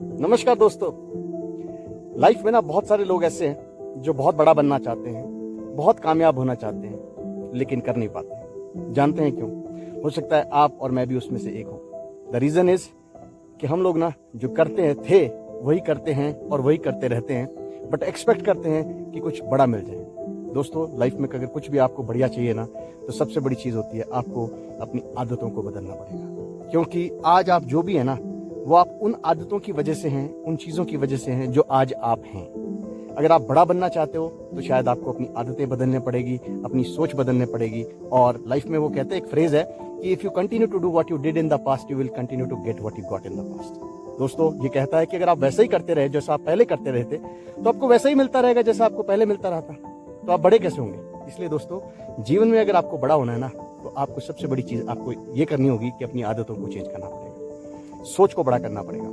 नमस्कार दोस्तों। लाइफ में ना बहुत सारे लोग ऐसे हैं जो बहुत बड़ा बनना चाहते हैं, बहुत कामयाब होना चाहते हैं, लेकिन कर नहीं पाते। जानते हैं क्यों? हो सकता है आप और मैं भी उसमें से एक हूं। द रीजन इज कि हम लोग ना जो करते हैं थे वही करते हैं और वही करते रहते हैं, बट एक्सपेक्ट करते हैं कि कुछ बड़ा मिल जाए। दोस्तों, लाइफ में अगर कुछ भी आपको बढ़िया चाहिए ना, तो सबसे बड़ी चीज होती है आपको अपनी आदतों को बदलना पड़ेगा। क्योंकि आज आप जो भी है ना, वो आप उन आदतों की वजह से हैं, उन चीजों की वजह से हैं जो आज आप हैं। अगर आप बड़ा बनना चाहते हो तो शायद आपको अपनी आदतें बदलने पड़ेगी, अपनी सोच बदलने पड़ेगी। और लाइफ में वो कहते हैं, एक फ्रेज है कि if you continue to do what you did in the past, you will continue to get what you got in the past. दोस्तों, ये कहता है कि अगर आप वैसा ही करते रहे जैसा आप पहले करते रहे थे, तो आपको वैसा ही मिलता रहेगा जैसा आपको पहले मिलता रहा था। तो आप बड़े कैसे होंगे? इसलिए दोस्तों, जीवन में अगर आपको बड़ा होना है ना, तो आपको सबसे बड़ी चीज आपको ये करनी होगी कि अपनी आदतों को चेंज करना पड़ेगा, सोच को बड़ा करना पड़ेगा।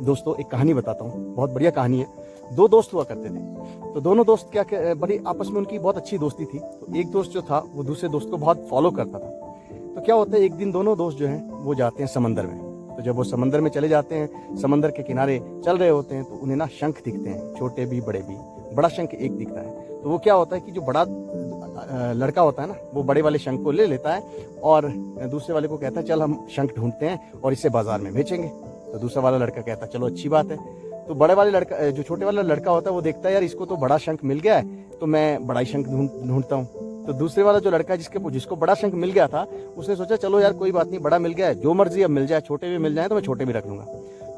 दोस्तों, एक कहानी बताता हूँ, बहुत बढ़िया कहानी है। दो दोस्त हुआ करते थे। तो दोनों दोस्त क्या बड़ी आपस में उनकी बहुत अच्छी दोस्ती थी। तो एक दोस्त जो था वो दूसरे दोस्त को बहुत फॉलो करता था। तो क्या होता है, एक दिन दोनों दोस्त जो हैं वो जाते हैं समंदर में। तो जब वो समंदर में चले जाते हैं, समंदर के किनारे चल रहे होते हैं, तो उन्हें ना शंख दिखते हैं, छोटे भी बड़े भी। बड़ा शंख एक दिखता है। तो वो क्या होता है कि जो बड़ा लड़का होता है ना, वो बड़े वाले शंख को ले लेता है और दूसरे वाले को कहता है, चल हम शंख ढूंढते हैं और इसे बाजार में बेचेंगे। तो दूसरा वाला लड़का कहता है, चलो अच्छी बात है। तो बड़े वाले लड़का, जो छोटे वाला लड़का होता है, वो देखता है, यार इसको तो बड़ा शंख मिल गया है, तो मैं बड़ा ही शंख ढूंढता हूँ। तो दूसरे वाला जो लड़का जिसको बड़ा शंख मिल गया था, उसने सोचा, चलो यार कोई बात नहीं, बड़ा मिल गया है, जो मर्जी अब मिल जाए, छोटे भी मिल जाए तो मैं छोटे भी रख लूंगा।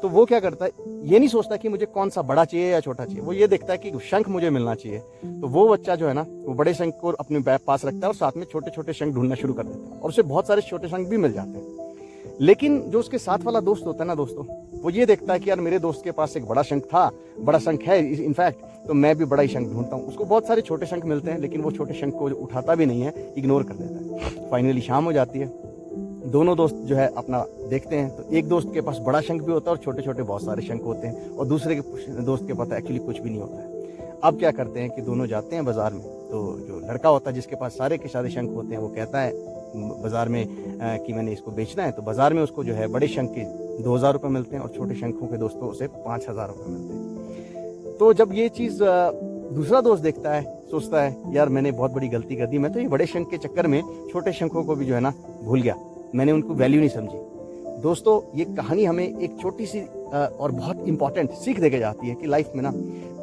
तो वो क्या करता है, ये नहीं सोचता कि मुझे कौन सा बड़ा चाहिए या छोटा चाहिए, वो ये देखता है कि शंख मुझे मिलना चाहिए। तो वो बच्चा जो है ना, वो बड़े शंख को अपने पास रखता है और साथ में छोटे छोटे शंख ढूंढना शुरू कर देता है, और उसे बहुत सारे छोटे शंख भी मिल जाते हैं। लेकिन जो उसके साथ वाला दोस्त होता है ना दोस्तों, वो ये देखता है कि यार मेरे दोस्त के पास एक बड़ा शंख था, बड़ा शंख है इनफैक्ट, तो मैं भी बड़ा ही शंख ढूंढता हूँ। उसको बहुत सारे छोटे शंख मिलते हैं, लेकिन वो छोटे शंख को उठाता भी नहीं है, इग्नोर कर देता है। फाइनली शाम हो जाती है। दोनों दोस्त जो है अपना देखते हैं, तो एक दोस्त के पास बड़ा शंख भी होता है और छोटे छोटे बहुत सारे शंख होते हैं, और दूसरे के दोस्त के पास एक्चुअली कुछ भी नहीं होता है। अब क्या करते हैं कि दोनों जाते हैं बाजार में। तो जो लड़का होता है जिसके पास सारे के सारे शंख होते हैं, वो कहता है बाजार में कि मैंने इसको बेचना है। तो बाजार में उसको जो है बड़े शंख के 2000 रुपये मिलते हैं और छोटे शंखों के दोस्तों उसे 5000 रुपये मिलते हैं। तो जब ये चीज़ दूसरा दोस्त देखता है, सोचता है, यार मैंने बहुत बड़ी गलती कर दी, मैं तो ये बड़े शंख के चक्कर में छोटे शंखों को भी जो है ना भूल गया, मैंने उनको वैल्यू नहीं समझी। दोस्तों, ये कहानी हमें एक छोटी सी और बहुत इंपॉर्टेंट सीख देके जाती है कि लाइफ में ना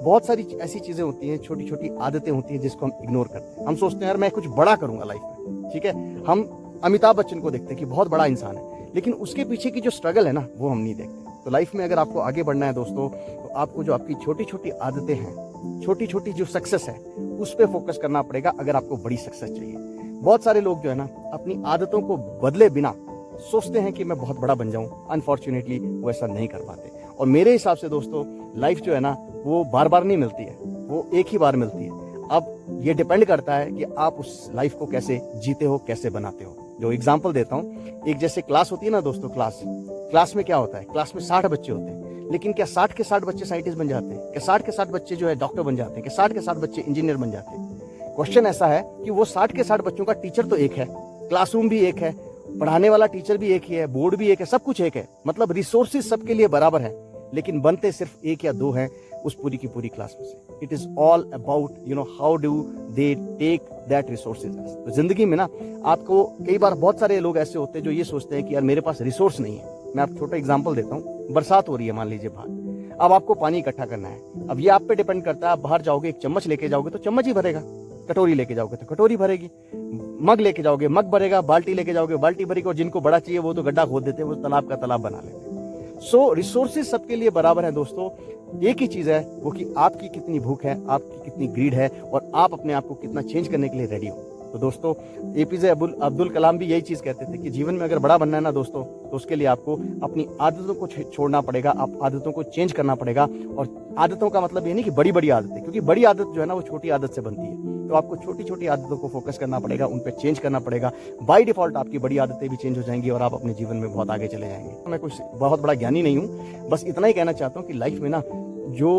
बहुत सारी ऐसी चीजें होती हैं, छोटी छोटी आदतें होती हैं जिसको हम इग्नोर करते हैं। हम सोचते हैं यार मैं कुछ बड़ा करूंगा लाइफ में, ठीक है। हम अमिताभ बच्चन को देखते हैं कि बहुत बड़ा इंसान है, लेकिन उसके पीछे की जो स्ट्रगल है ना, वो हम नहीं देखते। तो लाइफ में अगर आपको आगे बढ़ना है दोस्तों, तो आपको जो आपकी छोटी छोटी आदतें हैं, छोटी छोटी जो सक्सेस है, उस पर फोकस करना पड़ेगा अगर आपको बड़ी सक्सेस चाहिए। बहुत सारे लोग जो है ना, अपनी आदतों को बदले बिना सोचते हैं कि मैं बहुत बड़ा बन जाऊं। अनफॉर्चुनेटली वो ऐसा नहीं कर पाते। और मेरे हिसाब से दोस्तों, लाइफ जो है ना, वो बार बार नहीं मिलती है, वो एक ही बार मिलती है। अब ये डिपेंड करता है कि आप उस लाइफ को कैसे जीते हो, कैसे बनाते हो। जो एग्जांपल देता हूँ, एक जैसे क्लास होती है ना दोस्तों, क्लास में क्या होता है, क्लास में 60 बच्चे होते हैं, लेकिन क्या 60 के 60 बच्चे साइंटिस्ट बन जाते हैं? क्या 60 के 60 बच्चे जो है डॉक्टर बन जाते हैं? क्या 60 के 60 बच्चे इंजीनियर बन जाते हैं? क्वेश्चन ऐसा है कि वो 60 के 60 बच्चों का टीचर तो एक है, क्लासरूम भी एक है, पढ़ाने वाला टीचर भी एक ही है, बोर्ड भी एक है, सब कुछ एक है, मतलब रिसोर्सेज सबके लिए बराबर है, लेकिन बनते सिर्फ एक या दो हैं उस पूरी की पूरी क्लास में से। It is all about how do they take that resources. तो जिंदगी में ना आपको कई बार बहुत सारे लोग ऐसे होते हैं जो ये सोचते हैं कि यार मेरे पास रिसोर्स नहीं है। मैं आपको छोटा एग्जांपल देता हूँ। बरसात हो रही है मान लीजिए बाहर, अब आपको पानी इकट्ठा करना है। अब ये आप पे डिपेंड करता है, आप बाहर जाओगे, एक चम्मच लेके जाओगे तो चम्मच ही भरेगा, कटोरी लेके जाओगे तो कटोरी भरेगी, मग लेके जाओगे मग भरेगा, बाल्टी लेके जाओगे बाल्टी भरेगी, और जिनको बड़ा चाहिए वो तो गड्ढा खोद देते हैं, वो तालाब का तालाब बना लेते हैं। सो रिसोर्सेज सबके लिए बराबर है दोस्तों। एक ही चीज है वो कि आपकी कितनी भूख है, आपकी कितनी ग्रीड है, और आप अपने आप को कितना चेंज करने के लिए रेडी हो। तो दोस्तों, एपीजे अब्दुल कलाम भी यही चीज कहते थे कि जीवन में अगर बड़ा बनना है ना दोस्तों, तो उसके लिए आपको अपनी आदतों को छोड़ना पड़ेगा, आप आदतों को चेंज करना पड़ेगा। और आदतों का मतलब ये नहीं कि बड़ी बड़ी आदतें, क्योंकि बड़ी आदत जो है ना वो छोटी आदत से बनती है। तो आपको छोटी छोटी आदतों को फोकस करना पड़ेगा, उन पर चेंज करना पड़ेगा। बाय डिफॉल्ट आपकी बड़ी आदतें भी चेंज हो जाएंगी और आप अपने जीवन में बहुत आगे चले जाएंगे। मैं कुछ बहुत बड़ा ज्ञानी नहीं हूँ, बस इतना ही कहना चाहता हूँ कि लाइफ में ना जो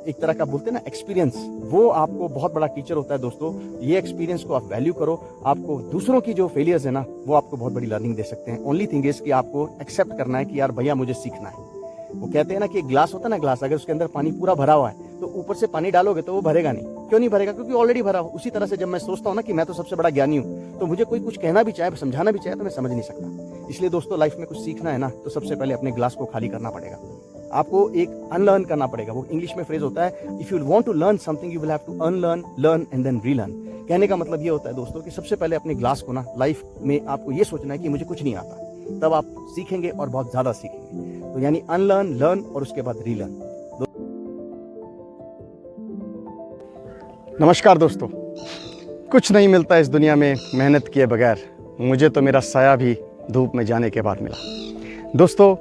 एक तरह का बोलते हैं ना एक्सपीरियंस, वो आपको बहुत बड़ा टीचर होता है दोस्तों। ये एक्सपीरियंस को आप वैल्यू करो। आपको दूसरों की जो फेलियर्स है ना, वो आपको बहुत बड़ी लर्निंग दे सकते हैं। ओनली थिंग इज कि आपको एक्सेप्ट करना है कि यार भैया मुझे सीखना है। वो कहते हैं ना कि एक ग्लास होता है ना, ग्लास अगर उसके अंदर पानी पूरा भरा हुआ है तो ऊपर से पानी डालोगे तो वो भरेगा नहीं। क्यों नहीं भरेगा? क्योंकि ऑलरेडी भरा हो। उसी तरह से जब मैं सोचता हूँ ना कि मैं तो सबसे बड़ा ज्ञानी हूँ, तो मुझे कोई कुछ कहना भी चाहे, समझाना भी चाहे, तो मैं समझ नहीं सकता। इसलिए दोस्तों, लाइफ में कुछ सीखना है ना, तो सबसे पहले अपने ग्लास को खाली करना पड़ेगा। आपको एक अनलर्न करना पड़ेगा। वो इंग्लिश में फ्रेज होता है, if you want to learn something you will have to unlearn, learn and then relearn. कहने का मतलब ये होता है दोस्तों कि सबसे पहले अपने ग्लास को ना, लाइफ में आपको ये सोचना है कि मुझे कुछ नहीं आता, तब आप सीखेंगे और बहुत ज्यादा सीखेंगे। तो यानी अनलर्न, लर्न और उसके बाद रीलर्न। नमस्कार दोस्तों, कुछ नहीं मिलता इस दुनिया में मेहनत किए बगैर। मुझे तो मेरा साया भी धूप में जाने के बाद मिला। दोस्तों,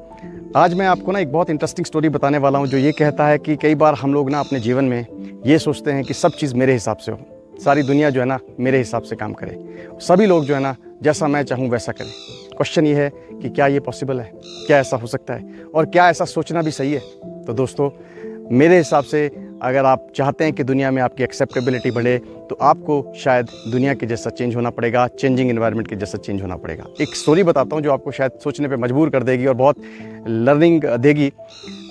आज मैं आपको ना एक बहुत इंटरेस्टिंग स्टोरी बताने वाला हूँ, जो ये कहता है कि कई बार हम लोग ना अपने जीवन में ये सोचते हैं कि सब चीज़ मेरे हिसाब से हो, सारी दुनिया जो है ना मेरे हिसाब से काम करे, सभी लोग जो है ना जैसा मैं चाहूँ वैसा करें। क्वेश्चन ये है कि क्या ये पॉसिबल है? क्या ऐसा हो सकता है? और क्या ऐसा सोचना भी सही है? तो दोस्तों, मेरे हिसाब से अगर आप चाहते हैं कि दुनिया में आपकी एक्सेप्टेबिलिटी बढ़े, तो आपको शायद दुनिया के जैसा चेंज होना पड़ेगा, चेंजिंग एनवायरनमेंट के जैसा चेंज होना पड़ेगा। एक स्टोरी बताता हूँ जो आपको शायद सोचने पे मजबूर कर देगी और बहुत लर्निंग देगी।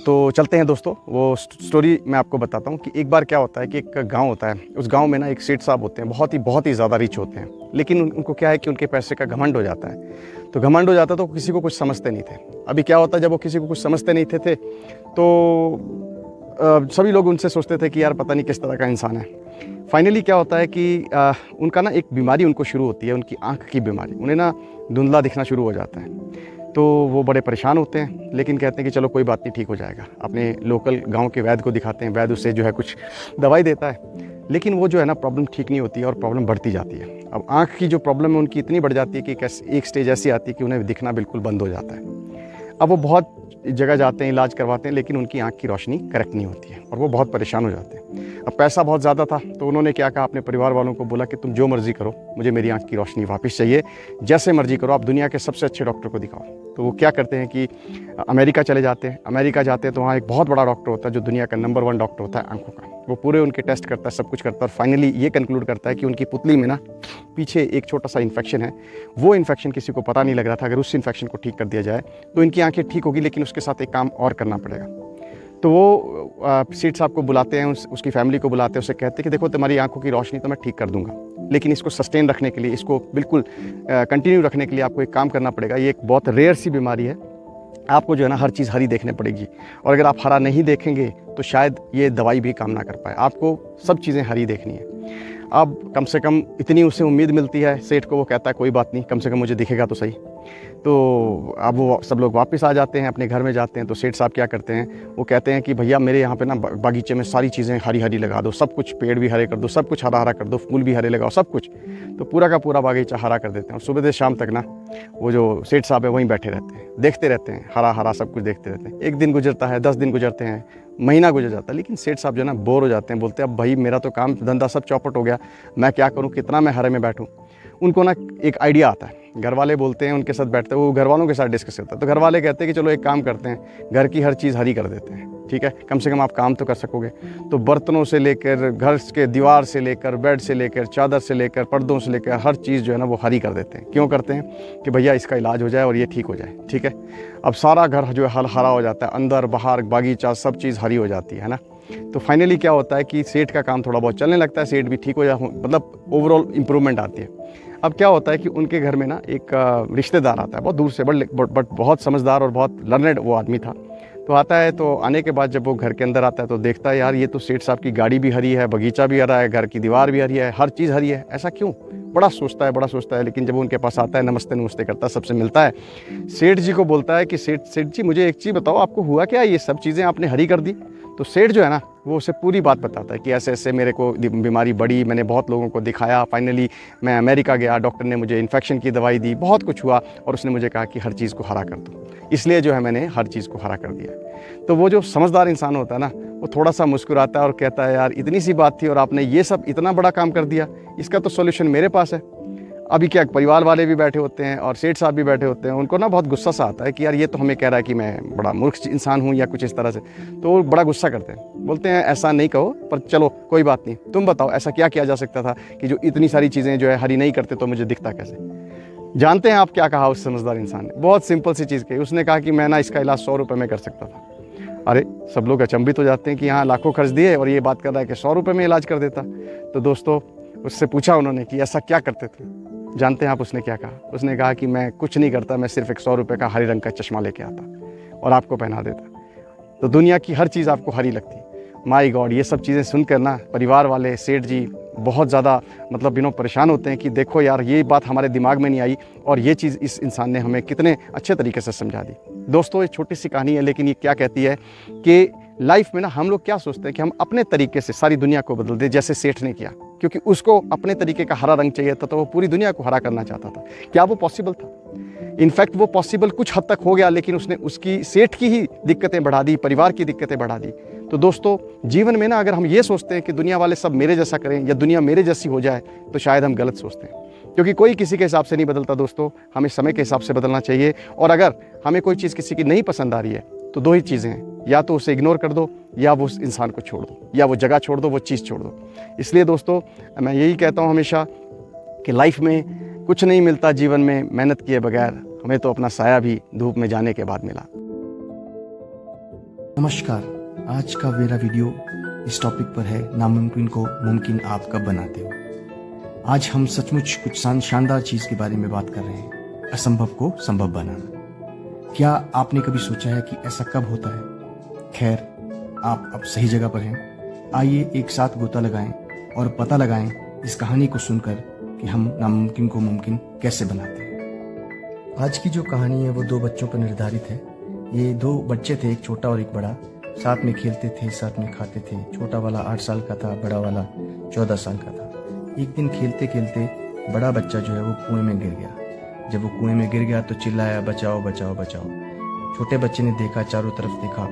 तो चलते हैं दोस्तों, वो स्टोरी मैं आपको बताता हूँ कि एक बार क्या होता है कि एक गांव होता है। उस गांव में ना एक सेठ साहब होते हैं, बहुत ही ज़्यादा रिच होते हैं, लेकिन उनको क्या है कि उनके पैसे का घमंड हो जाता है। तो घमंड हो जाता तो किसी को कुछ समझते नहीं थे। अभी क्या होता है, जब वो किसी को कुछ समझते नहीं थे तो सभी लोग उनसे सोचते थे कि यार पता नहीं किस तरह का इंसान है। फाइनली क्या होता है कि उनका ना एक बीमारी उनको शुरू होती है, उनकी आँख की बीमारी। उन्हें ना धुंधला दिखना शुरू हो जाता है। तो वो बड़े परेशान होते हैं, लेकिन कहते हैं कि चलो कोई बात नहीं, ठीक हो जाएगा। अपने लोकल गांव के वैद्य को दिखाते हैं, वैद्य उससे जो है कुछ दवाई देता है, लेकिन वो जो है ना प्रॉब्लम ठीक नहीं होती है और प्रॉब्लम बढ़ती जाती है। अब आँख की जो प्रॉब्लम है उनकी इतनी बढ़ जाती है कि एक स्टेज ऐसी आती है कि उन्हें दिखना बिल्कुल बंद हो जाता है। अब वो बहुत जगह जाते हैं, इलाज करवाते हैं, लेकिन उनकी आँख की रोशनी करेक्ट नहीं होती है और वो बहुत परेशान हो जाते हैं। अब पैसा बहुत ज़्यादा था, तो उन्होंने क्या कहा, अपने परिवार वालों को बोला कि तुम जो मर्ज़ी करो, मुझे मेरी आँख की रोशनी वापस चाहिए, जैसे मर्ज़ी करो, आप दुनिया के सबसे अच्छे डॉक्टर को दिखाओ। तो वो क्या करते हैं कि अमेरिका चले जाते हैं। अमेरिका जाते हैं तो वहाँ एक बहुत बड़ा डॉक्टर होता है जो दुनिया का नंबर 1 डॉक्टर होता है आँखों का। वो पूरे उनके टेस्ट करता है, सब कुछ करता है, और फाइनली ये कंक्लूड करता है कि उनकी पुतली में ना पीछे एक छोटा सा इन्फेक्शन है। वो इन्फेक्शन किसी को पता नहीं लग रहा था। अगर उस इन्फेक्शन को ठीक कर दिया जाए तो इनकी आंखें ठीक होगी, लेकिन उसके साथ एक काम और करना पड़ेगा। तो वो सेठ साहब को बुलाते हैं, उसकी फैमिली को बुलाते हैं, उसे कहते हैं कि देखो तुम्हारी आंखों की रोशनी तो मैं ठीक कर दूंगा, लेकिन इसको सस्टेन रखने के लिए, इसको बिल्कुल कंटिन्यू रखने के लिए आपको एक काम करना पड़ेगा। ये एक बहुत रेयर सी बीमारी है, आपको जो है ना हर चीज़ हरी देखने पड़ेगी, और अगर आप हरा नहीं देखेंगे तो शायद ये दवाई भी काम ना कर पाए। आपको सब चीज़ें हरी देखनी है। अब कम से कम इतनी उसे उम्मीद मिलती है सेठ को। वो कहता है कोई बात नहीं, कम से कम मुझे दिखेगा तो सही। तो अब वो सब लोग वापस आ जाते हैं, अपने घर में जाते हैं। तो सेठ साहब क्या करते हैं, वो कहते हैं कि भैया मेरे यहाँ पे ना बागीचे में सारी चीज़ें हरी हरी लगा दो, सब कुछ पेड़ भी हरे कर दो, सब कुछ हरा हरा कर दो, फूल भी हरे लगाओ, सब कुछ। तो पूरा का पूरा बागीचा हरा कर देते हैं। और सुबह से शाम तक ना वो जो सेठ साहब है वहीं बैठे रहते हैं, देखते रहते हैं, हरा हरा सब कुछ देखते रहते हैं। एक दिन गुजरता है, 10 दिन गुजरते हैं, महीना गुजर जाता है, लेकिन सेठ साहब जो है ना बोर हो जाते हैं। बोलते हैं अब भाई मेरा तो काम धंधा सब चौपट हो गया, मैं क्या करूँ, कितना मैं हरे में बैठूँ। उनको ना एक आइडिया आता है। घर वाले बोलते हैं, उनके साथ बैठते हैं, वो घर वालों के साथ डिस्कस करता है। तो घर वाले कहते हैं कि चलो एक काम करते हैं, घर की हर चीज़ हरी कर देते हैं, ठीक है, कम से कम आप काम तो कर सकोगे। तो बर्तनों से लेकर, घर के दीवार से लेकर, बेड से लेकर, चादर से लेकर, पर्दों से लेकर, हर चीज़ जो है ना वो हरी कर देते हैं। क्यों करते हैं कि भैया इसका इलाज हो जाए और ये ठीक हो जाए, ठीक है। अब सारा घर जो है हरा हो जाता है, अंदर बाहर बागीचा सब चीज़ हरी हो जाती है ना। तो फाइनली क्या होता है कि सेठ का काम थोड़ा बहुत चलने लगता है, सेठ भी ठीक हो जाता है, मतलब ओवरऑल इम्प्रूवमेंट आती है। अब क्या होता है कि उनके घर में ना एक रिश्तेदार आता है, बहुत दूर से, बट बहुत समझदार और बहुत लर्नेड वो आदमी था। तो आता है, तो आने के बाद जब वो घर के अंदर आता है तो देखता है यार ये तो सेठ साहब की गाड़ी भी हरी है, बगीचा भी हरा है, घर की दीवार भी हरी है, हर चीज़ हरी है, ऐसा क्यों। बड़ा सोचता है, लेकिन जब वो उनके पास आता है, नमस्ते नमस्ते करता है, सबसे मिलता है, सेठ जी को बोलता है कि सेठ जी मुझे एक चीज़ बताओ, आपको हुआ क्या, ये सब चीज़ें आपने हरी कर दी। तो सेठ जो है ना वो उसे पूरी बात बताता है कि ऐसे ऐसे मेरे को बीमारी बढ़ी, मैंने बहुत लोगों को दिखाया, फाइनली मैं अमेरिका गया, डॉक्टर ने मुझे इन्फेक्शन की दवाई दी, बहुत कुछ हुआ, और उसने मुझे कहा कि हर चीज़ को हरा कर दो, इसलिए जो है मैंने हर चीज़ को हरा कर दिया। तो वो जो समझदार इंसान होता है ना, वो थोड़ा सा मुस्कुराता है और कहता है यार इतनी सी बात थी और आपने ये सब इतना बड़ा काम कर दिया, इसका तो सोल्यूशन मेरे पास है। अभी क्या परिवार वाले भी बैठे होते हैं और सेठ साहब भी बैठे होते हैं, उनको ना बहुत गुस्सा सा आता है कि यार ये तो हमें कह रहा है कि मैं बड़ा मूर्ख इंसान हूँ या कुछ इस तरह से। तो वो बड़ा गुस्सा करते हैं, बोलते हैं ऐसा नहीं कहो, पर चलो कोई बात नहीं, तुम बताओ ऐसा क्या किया जा सकता था कि जो इतनी सारी चीज़ें जो है हरी नहीं करते तो मुझे दिखता कैसे। जानते हैं आप क्या कहा उस समझदार इंसान ने? बहुत सिंपल सी चीज़ कही, उसने कहा कि मैं ना इसका इलाज 100 रुपये में कर सकता था। अरे सब लोग अचंभित हो जाते हैं कि यहाँ लाखों खर्च दिए और ये बात कर रहा है कि 100 रुपये में इलाज कर देता। तो दोस्तों उससे पूछा उन्होंने कि ऐसा क्या करते थे। जानते हैं आप उसने क्या कहा? उसने कहा कि मैं कुछ नहीं करता, मैं सिर्फ एक 100 रुपये का हरे रंग का चश्मा लेके आता और आपको पहना देता। तो दुनिया की हर चीज़ आपको हरी लगती। माय गॉड, ये सब चीज़ें सुनकर ना परिवार वाले, सेठ जी बहुत ज़्यादा मतलब परेशान होते हैं कि देखो यार, ये बात हमारे दिमाग में नहीं आई और ये चीज़ इस इंसान ने हमें कितने अच्छे तरीके से समझा दी। दोस्तों ये छोटी सी कहानी है, लेकिन ये क्या कहती है कि लाइफ में ना हम लोग क्या सोचते हैं कि हम अपने तरीके से सारी दुनिया को बदल दें, जैसे सेठ ने किया, क्योंकि उसको अपने तरीके का हरा रंग चाहिए था तो वो पूरी दुनिया को हरा करना चाहता था। क्या वो पॉसिबल था? इनफैक्ट वो पॉसिबल कुछ हद तक हो गया, लेकिन उसने उसकी सेठ की ही दिक्कतें बढ़ा दी, परिवार की दिक्कतें बढ़ा दी। तो दोस्तों जीवन में ना अगर हम ये सोचते हैं कि दुनिया वाले सब मेरे जैसा करें या दुनिया मेरे जैसी हो जाए, तो शायद हम गलत सोचते हैं, क्योंकि कोई किसी के हिसाब से नहीं बदलता दोस्तों। हमें समय के हिसाब से बदलना चाहिए। और अगर हमें कोई चीज़ किसी की नहीं पसंद आ रही है तो 2 ही चीज़ें हैं, या तो उसे इग्नोर कर दो या वो उस इंसान को छोड़ दो, या वो जगह छोड़ दो, वो चीज़ छोड़ दो। इसलिए दोस्तों मैं यही कहता हूँ हमेशा कि लाइफ में कुछ नहीं मिलता जीवन में मेहनत किए बगैर। हमें तो अपना साया भी धूप में जाने के बाद मिला। नमस्कार, आज का मेरा वीडियो इस टॉपिक पर है, नामुमकिन को मुमकिन आप कब बनाते हो। आज हम सचमुच कुछ शानदार चीज़ के बारे में बात कर रहे हैं, असंभव को संभव बनाना। क्या आपने कभी सोचा है कि ऐसा कब होता है? खैर, आप अब सही जगह पर हैं। आइए एक साथ गोता लगाएं और पता लगाएं इस कहानी को सुनकर कि हम नामुमकिन को मुमकिन कैसे बनाते हैं। आज की जो कहानी है वो 2 बच्चों पर निर्धारित है। ये 2 बच्चे थे, एक छोटा और एक बड़ा। साथ में खेलते थे, साथ में खाते थे। छोटा वाला 8 साल का था, बड़ा वाला 14 साल का था। एक दिन खेलते खेलते बड़ा बच्चा जो है वो कुएं में गिर गया। जब वो कुएं में गिर गया तो चिल्लाया, बचाओ बचाओ बचाओ। छोटे बच्चे ने देखा, चारों तरफ देखा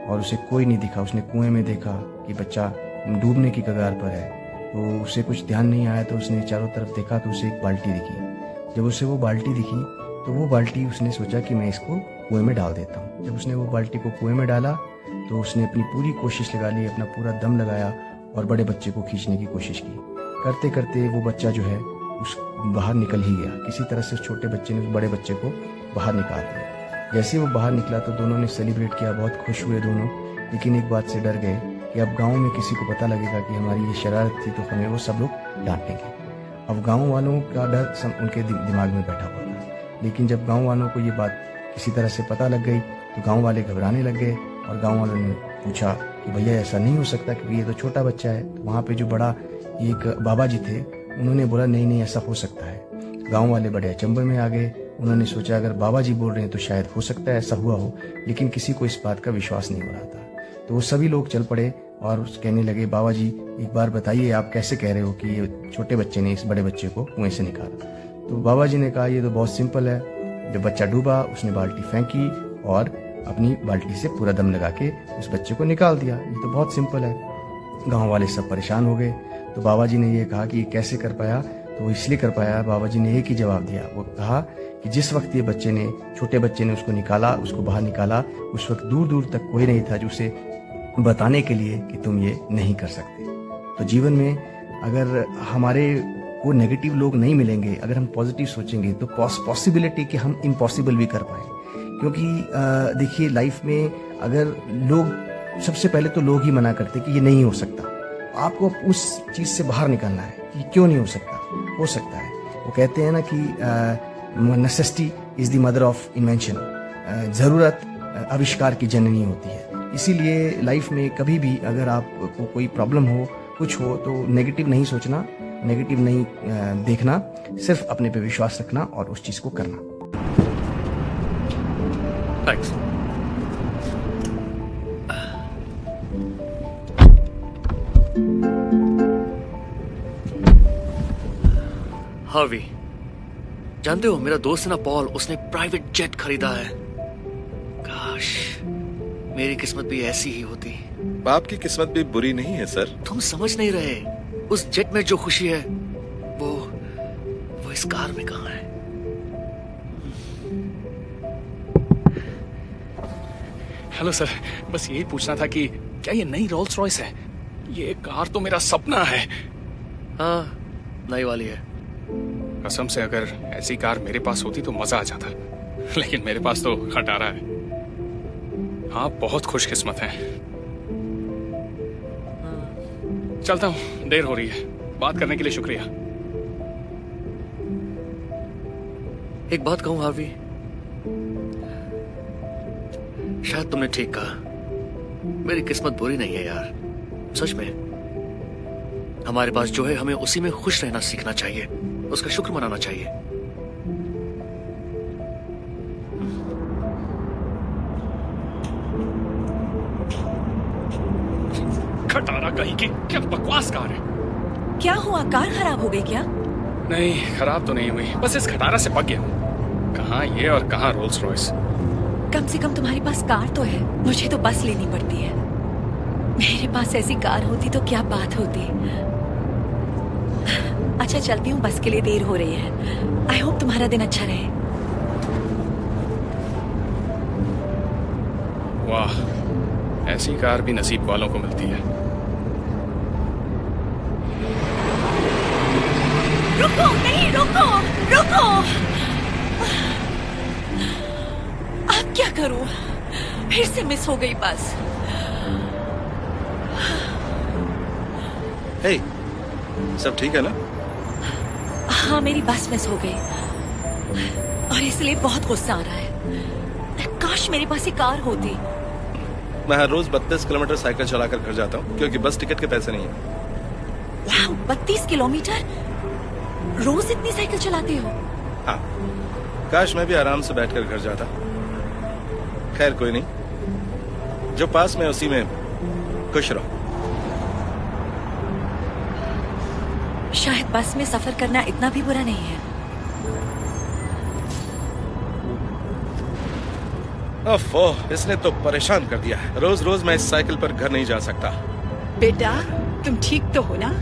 और उसे कोई नहीं दिखा। उसने कुएं में देखा कि बच्चा डूबने की कगार पर है, तो उसे कुछ ध्यान नहीं आया। तो उसने चारों तरफ देखा तो उसे एक बाल्टी दिखी। जब उसे वो बाल्टी दिखी तो वो बाल्टी उसने सोचा कि मैं इसको कुएं में डाल देता हूँ। जब उसने वो बाल्टी को कुएं में डाला तो उसने अपनी पूरी कोशिश लगा ली, अपना पूरा दम लगाया और बड़े बच्चे को खींचने की कोशिश की। करते करते वो बच्चा जो है उस बाहर निकल ही गया। किसी तरह से उस छोटे बच्चे ने उस बड़े बच्चे को बाहर निकाल दिया। जैसे वो बाहर निकला तो दोनों ने सेलिब्रेट किया, बहुत खुश हुए दोनों। लेकिन एक बात से डर गए कि अब गाँव में किसी को पता लगेगा कि हमारी ये शरारत थी तो हमें वो सब लोग डांटेंगे। अब गाँव वालों का डर उनके दिमाग में बैठा हुआ था। लेकिन जब गाँव वालों को ये बात किसी तरह से पता लग गई तो गाँव वाले घबराने लग गए और गाँव वालों ने पूछा कि भैया ऐसा नहीं हो सकता क्योंकि ये तो छोटा बच्चा है। तो वहाँ पे जो बड़ा एक बाबा जी थे उन्होंने बोला नहीं नहीं ऐसा हो सकता है। गाँव वाले बड़े अचंभे में आ गए। उन्होंने सोचा अगर बाबा जी बोल रहे हैं तो शायद हो सकता है ऐसा हुआ हो, लेकिन किसी को इस बात का विश्वास नहीं हो रहा था। तो वो सभी लोग चल पड़े और कहने लगे, बाबा जी एक बार बताइए आप कैसे कह रहे हो कि ये छोटे बच्चे ने इस बड़े बच्चे को कुएं से निकाला। तो बाबा जी ने कहा ये तो बहुत सिंपल है। जब बच्चा डूबा उसने बाल्टी फेंकी और अपनी बाल्टी से पूरा दम लगा के उस बच्चे को निकाल दिया। ये तो बहुत सिंपल है। गांव वाले सब परेशान हो गए। तो बाबा जी ने ये कहा कि ये कैसे कर पाया? तो वो इसलिए कर पाया, बाबा जी ने एक ही जवाब दिया। वो कहा कि जिस वक्त ये छोटे बच्चे ने उसको निकाला, उसको बाहर निकाला, उस वक्त दूर दूर तक कोई नहीं था जो उसे बताने के लिए कि तुम ये नहीं कर सकते। तो जीवन में अगर हमारे को नेगेटिव लोग नहीं मिलेंगे, अगर हम पॉजिटिव सोचेंगे तो पॉसिबिलिटी कि हम इम्पॉसिबल भी कर पाए। क्योंकि देखिए लाइफ में अगर लोग, सबसे पहले तो लोग ही मना करते कि ये नहीं हो सकता। आपको उस चीज़ से बाहर निकलना है कि क्यों नहीं हो सकता, हो सकता है। वो कहते हैं ना कि necessity is the mother of invention, ज़रूरत आविष्कार की जननी होती है। इसीलिए लाइफ में कभी भी अगर आपको कोई प्रॉब्लम हो, कुछ हो, तो नेगेटिव नहीं सोचना, नेगेटिव नहीं देखना, सिर्फ अपने पे विश्वास रखना और उस चीज़ को करना। Thanks. हावी, जानते हो मेरा दोस्त है ना पॉल, उसने प्राइवेट जेट खरीदा है। काश मेरी किस्मत भी ऐसी ही होती। आपकी किस्मत भी बुरी नहीं है सर। तुम समझ नहीं रहे, उस जेट में जो खुशी है वो इस कार में कहाँ है। हेलो सर, बस यही पूछना था कि क्या ये नई रोल्स रॉयस है? ये कार तो मेरा सपना है। हाँ, नई वाली है। कसम से अगर ऐसी कार मेरे पास होती तो मजा आ जाता, लेकिन मेरे पास तो खटारा है। आप बहुत खुशकिस्मत हैं। चलता हूं, देर हो रही है। बात करने के लिए शुक्रिया। एक बात कहूं हार्वी, शायद तुमने ठीक कहा। मेरी किस्मत बुरी नहीं है यार, सच में। हमारे पास जो है हमें उसी में खुश रहना सीखना चाहिए, उसका शुक्र मनाना चाहिए। खटारा कहीं की, क्या बकवास कार है। क्या हुआ, कार खराब हो गई क्या? नहीं, खराब तो नहीं हुई, बस इस खटारा से पक गया हूं। कहाँ ये और कहाँ रोल्स रॉयस। कम से कम तुम्हारे पास कार तो है, मुझे तो बस लेनी पड़ती है। मेरे पास ऐसी कार होती तो क्या बात होती। अच्छा चलती हूँ, बस के लिए देर हो रही है। आई होप तुम्हारा दिन अच्छा रहे। वाह, ऐसी कार भी नसीब वालों को मिलती है। रुको, नहीं रुको, रुको। अब क्या करूं? फिर से मिस हो गई बस। हे, सब ठीक है ना? हाँ, मेरी बस मिस हो गई और इसलिए बहुत गुस्सा आ रहा है। काश मेरे पास ये कार होती। मैं हर रोज 32 किलोमीटर साइकिल चलाकर घर जाता हूँ क्योंकि बस टिकट के पैसे नहीं है। वाह, 32 किलोमीटर रोज इतनी साइकिल चलाते हो? हाँ, काश मैं भी आराम से बैठकर घर जाता। खैर कोई नहीं, जो पास में उसी में खुश रहो। शायद बस में सफर करना इतना भी बुरा नहीं है। ओफो, इसने तो परेशान कर दिया है। रोज रोज मैं इस साइकिल पर घर नहीं जा सकता। बेटा, तुम ठीक तो हो ना?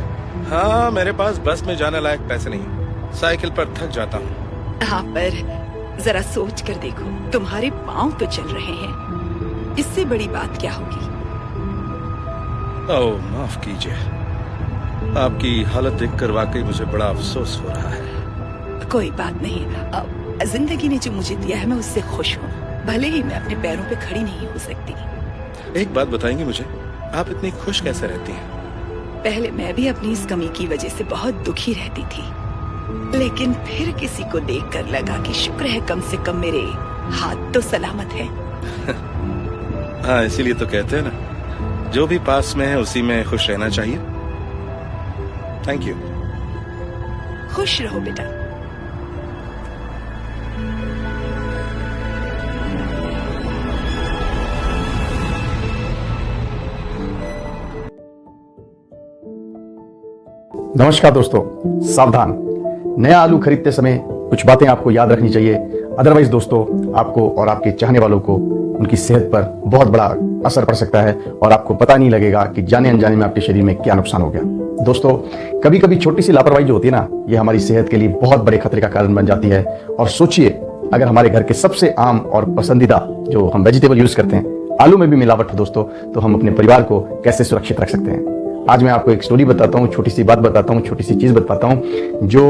हाँ, मेरे पास बस में जाने लायक पैसे नहीं, साइकिल पर थक जाता हूँ। हाँ, पर जरा सोच कर देखो, तुम्हारे पाँव तो चल रहे हैं, इससे बड़ी बात क्या होगी? ओह, माफ कीजिए, आपकी हालत देखकर वाकई मुझे बड़ा अफसोस हो रहा है। कोई बात नहीं, जिंदगी ने जो मुझे दिया है मैं उससे खुश हूँ, भले ही मैं अपने पैरों पे खड़ी नहीं हो सकती। एक बात बताएंगी मुझे, आप इतनी खुश कैसे रहती हैं? पहले मैं भी अपनी इस कमी की वजह से बहुत दुखी रहती थी, लेकिन फिर किसी को देखकर लगा कि शुक्र है कम से कम मेरे हाथ तो सलामत हैं। हाँ, इसीलिए तो कहते हैं ना, जो भी पास में है उसी में खुश रहना चाहिए। Thank you. खुश रहो बेटा। नमस्कार दोस्तों, सावधान। नया आलू खरीदते समय कुछ बातें आपको याद रखनी चाहिए, अदरवाइज दोस्तों आपको और आपके चाहने वालों को उनकी सेहत पर बहुत बड़ा असर पड़ सकता है और आपको पता नहीं लगेगा कि जाने अनजाने में आपके शरीर में क्या नुकसान हो गया। दोस्तों, कभी कभी छोटी सी लापरवाही जो होती है ना, ये हमारी सेहत के लिए बहुत बड़े खतरे का कारण बन जाती है। और सोचिए, अगर हमारे घर के सबसे आम और पसंदीदा जो हम वेजिटेबल यूज करते हैं, आलू में भी मिलावट हो दोस्तों, तो हम अपने परिवार को कैसे सुरक्षित रख सकते हैं। आज मैं आपको एक स्टोरी बताता हूँ, छोटी सी बात बताता हूँ, छोटी सी चीज बताता हूँ। जो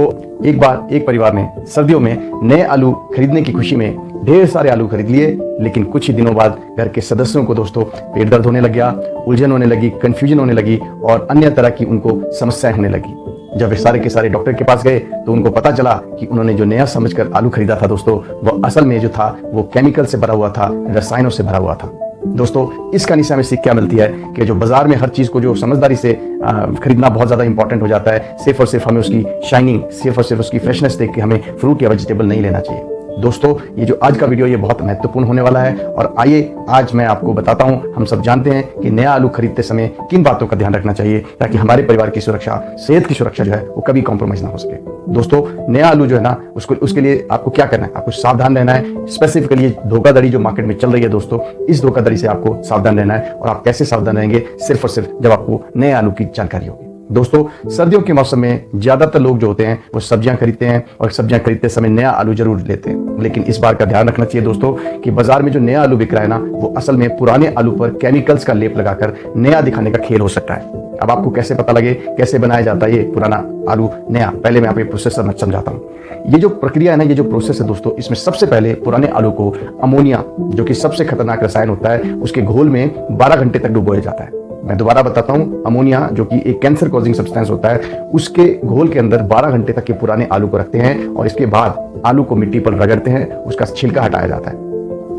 एक बार एक परिवार ने सर्दियों में नए आलू खरीदने की खुशी में ढेर सारे आलू खरीद लिए, लेकिन कुछ ही दिनों बाद घर के सदस्यों को दोस्तों पेट दर्द होने लग गया, उलझन होने लगी, कंफ्यूजन होने लगी और अन्य तरह की उनको समस्याएं होने लगी। जब वे सारे के सारे डॉक्टर के पास गए तो उनको पता चला कि उन्होंने जो नया समझकर आलू खरीदा था दोस्तों, वो असल में जो था वो केमिकल से भरा हुआ था, रसायनों से भरा हुआ था। दोस्तों, इस कहानी से हमें सीख क्या मिलती है कि जो बाजार में हर चीज को जो समझदारी से खरीदना बहुत ज्यादा इंपॉर्टेंट हो जाता है। सिर्फ और सिर्फ हमें उसकी शाइनिंग, सिर्फ और सिर्फ उसकी फ्रेशनेस देख के हमें फ्रूट या वेजिटेबल नहीं लेना चाहिए। दोस्तों, ये जो आज का वीडियो ये बहुत महत्वपूर्ण होने वाला है और आइए आज मैं आपको बताता हूं। हम सब जानते हैं कि नया आलू खरीदते समय किन बातों का ध्यान रखना चाहिए ताकि हमारे परिवार की सुरक्षा, सेहत की सुरक्षा जो है वो कभी कॉम्प्रोमाइज ना हो सके। दोस्तों, नया आलू जो है ना, उसके लिए आपको क्या करना है, आपको सावधान रहना है। स्पेसिफिकली धोखाधड़ी जो मार्केट में चल रही है दोस्तों, इस धोखाधड़ी से आपको सावधान रहना है। और आप कैसे सावधान रहेंगे, सिर्फ और सिर्फ जब आपको नए आलू की जानकारी होगी। दोस्तों, सर्दियों के मौसम में ज्यादातर लोग जो होते हैं वो सब्जियां खरीदते हैं और सब्जियां खरीदते समय नया आलू जरूर लेते हैं, लेकिन इस बार का ध्यान रखना चाहिए दोस्तों कि बाजार में जो नया आलू बिक रहा है ना, वो असल में पुराने आलू पर केमिकल्स का लेप लगाकर नया दिखाने का खेल हो सकता है। अब आपको कैसे पता लगे कैसे बनाया जाता है ये पुराना आलू नया, पहले मैं आपको ये प्रोसेस समझाता हूँ। ये जो प्रक्रिया है ना, ये जो प्रोसेस है दोस्तों, इसमें सबसे पहले पुराने आलू को अमोनिया, जो कि सबसे खतरनाक रसायन होता है, उसके घोल में 12 घंटे तक डुबोया जाता है। मैं दोबारा बताता हूँ, अमोनिया जो कि एक कैंसर कॉजिंग सब्सटेंस होता है, उसके घोल के अंदर 12 घंटे तक के पुराने आलू को रखते हैं और इसके बाद आलू को मिट्टी पर रगड़ते हैं, उसका छिलका हटाया जाता है।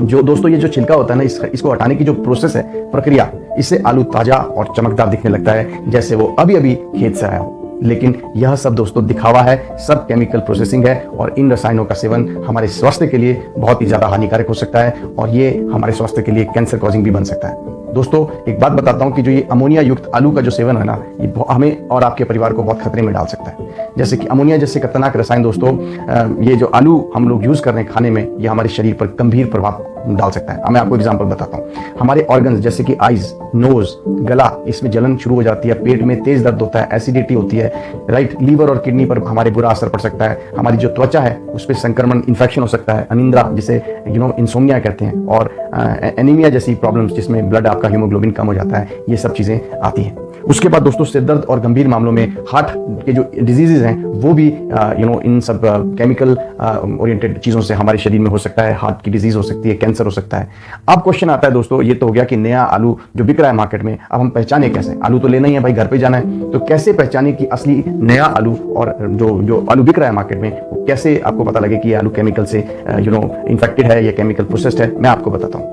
जो दोस्तों ये जो छिलका होता है ना, इसको हटाने की जो प्रोसेस है, प्रक्रिया, इससे आलू ताजा और चमकदार दिखने लगता है, जैसे वो अभी अभी खेत से आया हो। लेकिन यह सब दोस्तों दिखावा है, सब केमिकल प्रोसेसिंग है और इन रसायनों का सेवन हमारे स्वास्थ्य के लिए बहुत ही ज्यादा हानिकारक हो सकता है और ये हमारे स्वास्थ्य के लिए कैंसर कॉजिंग भी बन सकता है। दोस्तों एक बात बताता हूं कि जो ये अमोनिया युक्त आलू का जो सेवन है ना, ये हमें और आपके परिवार को बहुत खतरे में डाल सकता है। जैसे कि अमोनिया जैसे खतरनाक रसायन दोस्तों, ये जो आलू हम लोग यूज कर रहे हैं खाने में, ये हमारे शरीर पर गंभीर प्रभाव डाल सकता है। मैं आपको एग्जांपल बताता हूँ। हमारे ऑर्गन्स जैसे कि आईज, नोज, गला, इसमें जलन शुरू हो जाती है, पेट में तेज दर्द होता है, एसिडिटी होती है, राइट, लीवर और किडनी पर हमारे बुरा असर पड़ सकता है। हमारी जो त्वचा है उस पर संक्रमण, इन्फेक्शन हो सकता है, अनिंद्रा जिसे इंसोम्निया कहते हैं, और एनीमिया जैसी प्रॉब्लम्स जिसमें ब्लड आपका हीमोग्लोबिन कम हो जाता है, ये सब चीजें आती हैं। उसके बाद दोस्तों सिर दर्द और गंभीर मामलों में हार्ट के जो डिजीजेज हैं वो भी इन सब केमिकल ओरिएंटेड चीज़ों से हमारे शरीर में हो सकता है। हार्ट की डिजीज हो सकती है, कैंसर हो सकता है। अब क्वेश्चन आता है दोस्तों, ये तो हो गया कि नया आलू जो बिक रहा है मार्केट में, अब हम पहचाने कैसे? आलू तो लेना ही है भाई, घर पे जाना है, तो कैसे पहचाने कि असली नया आलू और जो आलू बिक रहा है मार्केट में, वो कैसे आपको पता लगे कि ये आलू केमिकल से इन्फेक्टेड है या केमिकल प्रोसेस्ड है? मैं आपको बताता हूँ।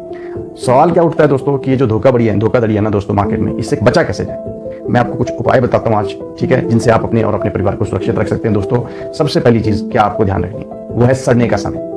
सवाल क्या उठता है दोस्तों कि ये जो धोखाधड़ी है ना दोस्तों मार्केट में, इससे बचा कैसे जाए? मैं आपको कुछ उपाय बताता हूँ आज, ठीक है, जिनसे आप अपने और अपने परिवार को सुरक्षित रख सकते हैं। दोस्तों सबसे पहली चीज क्या आपको ध्यान रखनी है, वो है सड़ने का समय।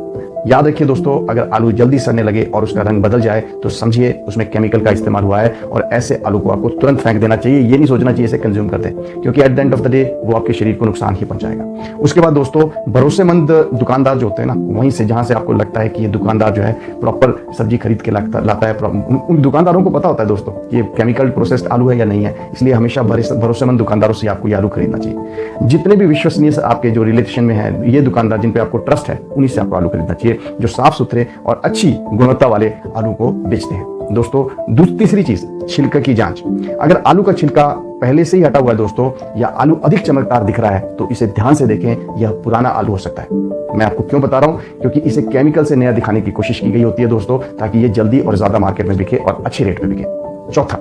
याद रखिए दोस्तों, अगर आलू जल्दी सड़ने लगे और उसका रंग बदल जाए तो समझिए उसमें केमिकल का इस्तेमाल हुआ है, और ऐसे आलू को आपको तुरंत फेंक देना चाहिए। ये नहीं सोचना चाहिए इसे कंज्यूम कर दें, क्योंकि at the end of the day वो आपके शरीर को नुकसान ही पहुंचाएगा। उसके बाद दोस्तों भरोसेमंद दुकानदार जो होते हैं ना, वहीं से जहां से आपको लगता है कि ये दुकानदार जो है प्रॉपर सब्जी खरीद के लाता है, उन दुकानदारों को पता होता है दोस्तों कि ये केमिकल प्रोसेस्ड आलू है या नहीं है, इसलिए हमेशा भरोसेमंद दुकानदारों से आपको ये आलू खरीदना चाहिए। जितने भी विश्वसनीय आपके जो रिलेशन में है ये दुकानदार, जिन पे आपको ट्रस्ट है, उन्हीं से आपको आलू खरीदना चाहिए, जो साफ सुथरे और अच्छी गुणवत्ता वाले आलू को बेचते हैं। दोस्तों तीसरी चीज, छिलके की जांच। अगर आलू का छिलका पहले से ही हटा हुआ है दोस्तों, या आलू अधिक चमकदार दिख रहा है, तो इसे ध्यान से देखें, यह पुराना आलू हो सकता है। मैं आपको क्यों बता रहा हूं? क्योंकि इसे केमिकल से नया दिखाने की कोशिश की गई होती है दोस्तों, ताकि ये जल्दी और ज्यादा मार्केट में बिके और अच्छे रेट पे बिके। चौथा,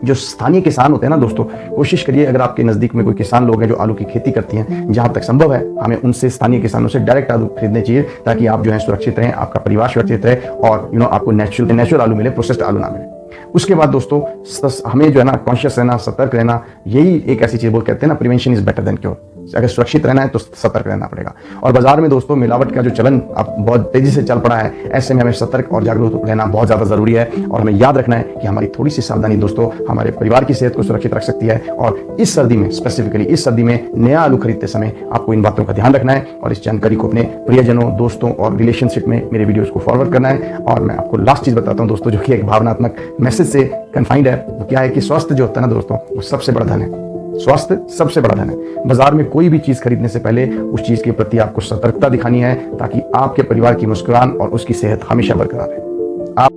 जो स्थानीय किसान होते हैं ना दोस्तों, कोशिश करिए, अगर आपके नजदीक में कोई किसान लोग हैं जो आलू की खेती करती हैं, जहां तक संभव है हमें उनसे, स्थानीय किसानों से डायरेक्ट आलू खरीदने चाहिए, ताकि आप जो है सुरक्षित रहें, आपका परिवार सुरक्षित रहे और आपको नेचुरल आलू मिले, प्रोसेस्ड आलू ना मिले। उसके बाद दोस्तों हमें जो है ना कॉन्शियस रहना, सतर्क रहना, यही एक ऐसी चीज वो कहते हैं ना, prevention is better than cure. अगर सुरक्षित रहना है तो सतर्क रहना पड़ेगा। और बाजार में दोस्तों मिलावट का जो चलन अब बहुत तेजी से चल पड़ा है, ऐसे में हमें सतर्क और जागरूक रहना बहुत ज्यादा जरूरी है, और हमें याद रखना है कि हमारी थोड़ी सी सावधानी दोस्तों हमारे परिवार की सेहत को सुरक्षित रख सकती है। और इस सर्दी में, स्पेसिफिकली इस सर्दी में नया आलू खरीदते समय आपको इन बातों का ध्यान रखना है, और इस जानकारी को अपने प्रियजनों, दोस्तों और रिलेशनशिप में मेरे वीडियोस को फॉरवर्ड करना है। और मैं आपको लास्ट चीज बताता हूँ दोस्तों, जो कि एक भावनात्मक मैसेज से कन्फाइंड है, वो क्या है कि स्वास्थ्य जो होता है ना दोस्तों, वो सबसे बड़ा धन है। स्वास्थ्य सबसे बड़ा धन है। बाजार में कोई भी चीज खरीदने से पहले उस चीज के प्रति आपको सतर्कता दिखानी है, ताकि आपके परिवार की मुस्कुराहट और उसकी सेहत हमेशा बरकरार रहे। आप